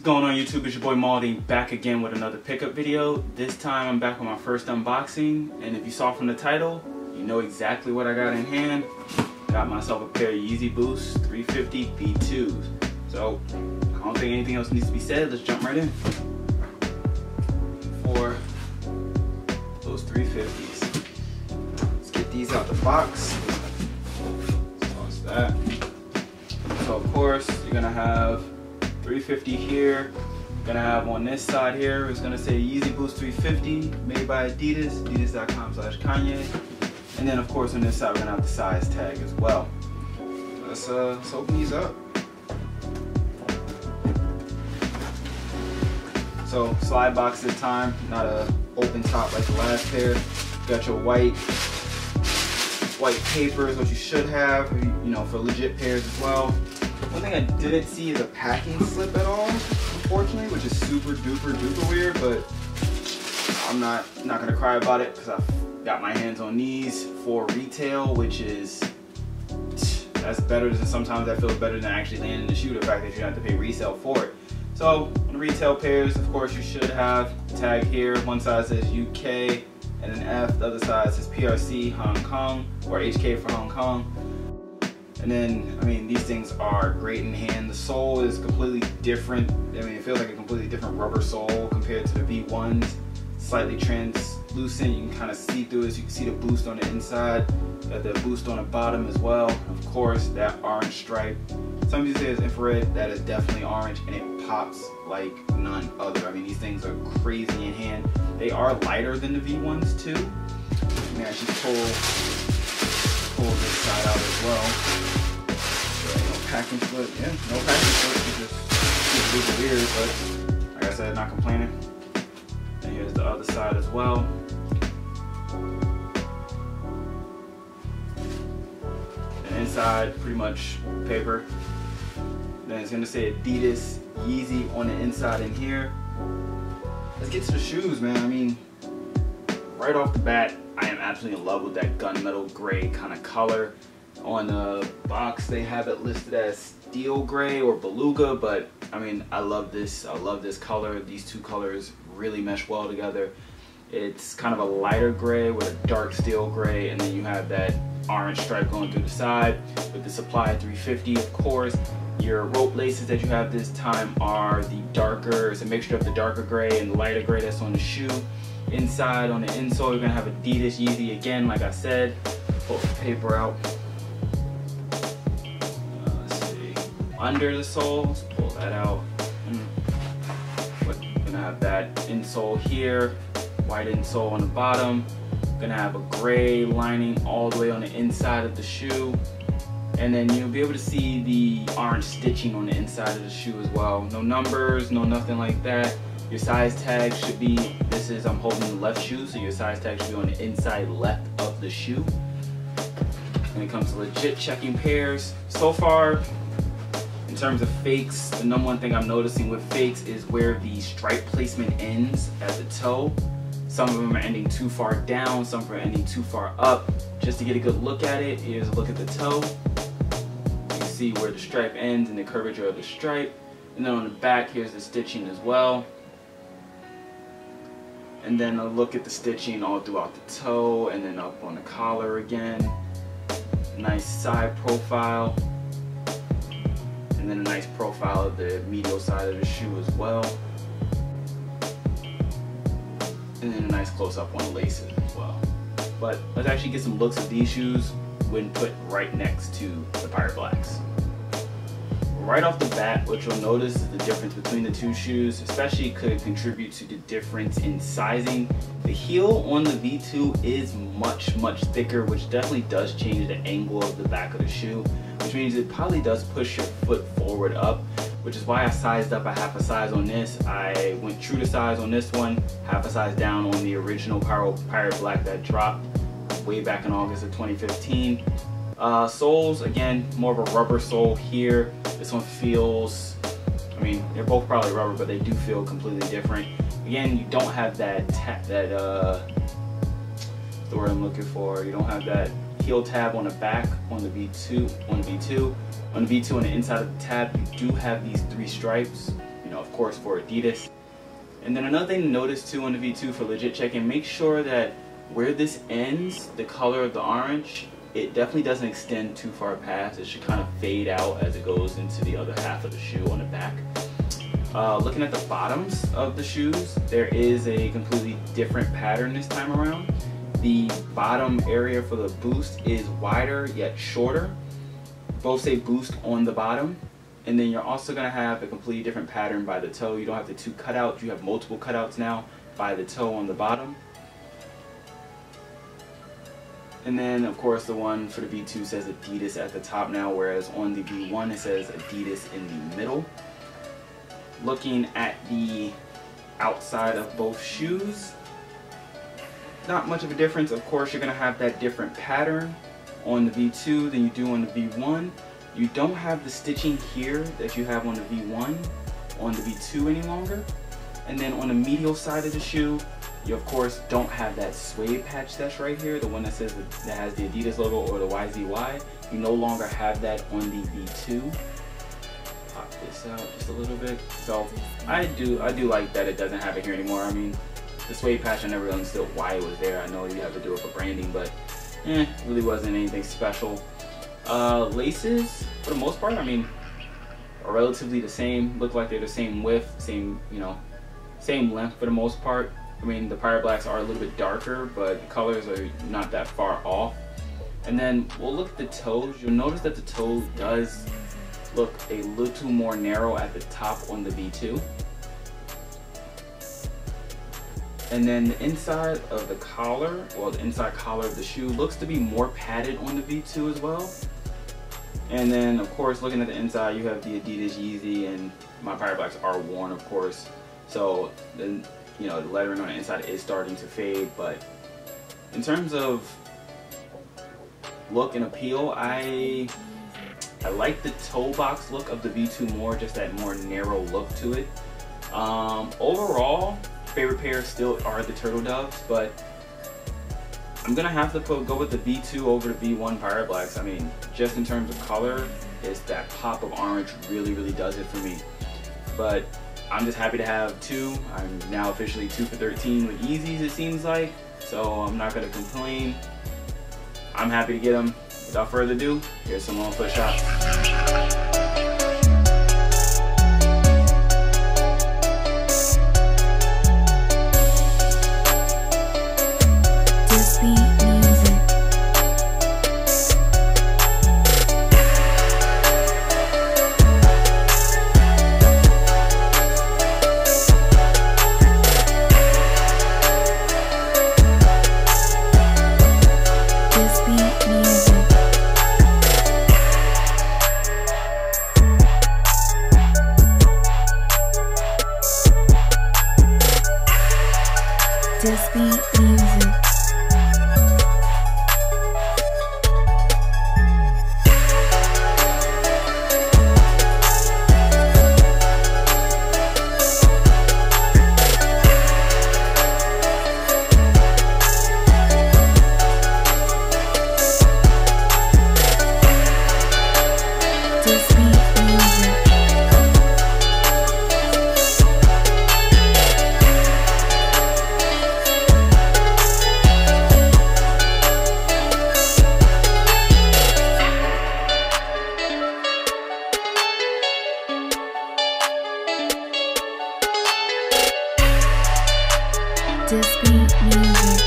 Going on YouTube? It's your boy Maldi back again with another pickup video. This time I'm back with my first unboxing, and if you saw from the title, you know exactly what I got in hand. Got myself a pair of Yeezy Boost 350 V2s. So I don't think anything else needs to be said. Let's jump right in. For those 350s, let's get these out the box. Toss that. So of course you're gonna have 350 here. Gonna have on this side here, it's gonna say Yeezy Boost 350, made by Adidas, adidas.com/Kanye. And then of course on this side we're gonna have the size tag as well. Let's open these up. So slide box this time, not a open top like the last pair. Got your white paper is what you should have, you know, for legit pairs as well. One thing I didn't see is a packing slip at all, unfortunately, which is super duper weird, but I'm not gonna cry about it because I've got my hands on these for retail, which is, that's better than, sometimes that feels better than actually landing the shoe, the fact that you don't have to pay resale for it. So on the retail pairs, of course, you should have a tag here. One side says UK and an F, the other side says PRC Hong Kong, or HK for Hong Kong. And then, I mean, these things are great in hand. The sole is completely different. I mean, it feels like a completely different rubber sole compared to the V1s. Slightly translucent, you can kind of see through it. You can see the boost on the inside, got the boost on the bottom as well. Of course, that orange stripe. Some people say it's infrared, that is definitely orange, and it pops like none other. I mean, these things are crazy in hand. They are lighter than the V1s too. Let me actually pull this side out as well. No packing slip, yeah, no packing slip. It's just weird, but like I said, not complaining. And here's the other side as well. And inside, pretty much paper. Then it's gonna say Adidas Yeezy on the inside in here. Let's get to the shoes, man. I mean, right off the bat, I am absolutely in love with that gunmetal gray kind of color. On the box, they have it listed as steel gray or beluga, but I mean, I love this. I love this color. These two colors really mesh well together. It's kind of a lighter gray with a dark steel gray, and then you have that orange stripe going through the side with the Supply 350, of course. Your rope laces that you have this time are the darker, it's a mixture of the darker gray and the lighter gray that's on the shoe. Inside, on the insole, you're gonna have Adidas Yeezy again, like I said. Pull the paper out. Let's see. Under the sole, let's pull that out. We're gonna have that insole here, white insole on the bottom. Gonna have a gray lining all the way on the inside of the shoe. And then you'll be able to see the orange stitching on the inside of the shoe as well. No numbers, no nothing like that. Your size tag should be, I'm holding the left shoe, so your size tag should be on the inside left of the shoe. When it comes to legit checking pairs, so far, in terms of fakes, the number one thing I'm noticing with fakes is where the stripe placement ends at the toe. Some of them are ending too far down, some are ending too far up. Just to get a good look at it, here's a look at the toe. You can see where the stripe ends and the curvature of the stripe. And then on the back, here's the stitching as well. And then a look at the stitching all throughout the toe and then up on the collar again. Nice side profile. And then a nice profile of the medial side of the shoe as well. And then a nice close-up on the laces as well. But let's actually get some looks of these shoes when put right next to the Pirate Blacks. Right off the bat, what you'll notice is the difference between the two shoes, especially could contribute to the difference in sizing. The heel on the V2 is much thicker, which definitely does change the angle of the back of the shoe, which means it probably does push your foot forward up, which is why I sized up a half a size on this. I went true to size on this one, half a size down on the original Pirate Black that dropped way back in August of 2015. Soles, again, more of a rubber sole here. This one feels, I mean, they're both probably rubber, but they do feel completely different. Again, you don't have that the word I'm looking for. You don't have that heel tab on the back on the V2. On the V2 on the inside of the tab, you do have these three stripes. You know, of course for Adidas. And then another thing to notice too on the V2 for legit checking, make sure that where this ends, the color of the orange, it definitely doesn't extend too far past. It should kind of fade out as it goes into the other half of the shoe on the back. Looking at the bottoms of the shoes, there is a completely different pattern this time around. The bottom area for the boost is wider yet shorter. Both say boost on the bottom. And then you're also going to have a completely different pattern by the toe. You don't have the two cutouts, you have multiple cutouts now by the toe on the bottom. And then of course the one for the V2 says Adidas at the top now, whereas on the V1 it says Adidas in the middle. Looking at the outside of both shoes, not much of a difference. Of course you're going to have that different pattern on the V2 than you do on the V1. You don't have the stitching here that you have on the V1 on the V2 any longer. And then on the medial side of the shoe, you of course don't have that suede patch that's right here, the one that says that has the Adidas logo or the YZY. You no longer have that on the V2. Pop this out just a little bit. So I do like that it doesn't have it here anymore. I mean, the suede patch, I never understood why it was there. I know you have to do it for branding, but it really wasn't anything special. Laces, for the most part, I mean, are relatively the same. Look like they're the same width, same, you know, same length for the most part. I mean, the Pirate Blacks are a little bit darker, but the colors are not that far off. And then we'll look at the toes. You'll notice that the toe does look a little more narrow at the top on the V2. And then the inside of the collar, well, the inside collar of the shoe looks to be more padded on the V2 as well. And then of course, looking at the inside, you have the Adidas Yeezy, and my Pirate Blacks are worn, of course. So then, you know, the lettering on the inside is starting to fade. But in terms of look and appeal, I like the toe box look of the V2 more, just that more narrow look to it. Overall, favorite pairs still are the Turtle Doves, but I'm gonna have to go with the V2 over the V1 Pirate Blacks. I mean, just in terms of color, it's that pop of orange really does it for me. But I'm just happy to have two. I'm now officially 2 for 13 with Yeezys, it seems like, so I'm not gonna complain. I'm happy to get them. Without further ado, here's some on foot shots. Just beat music. Just beat music. Just beat music.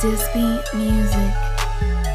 This beat music.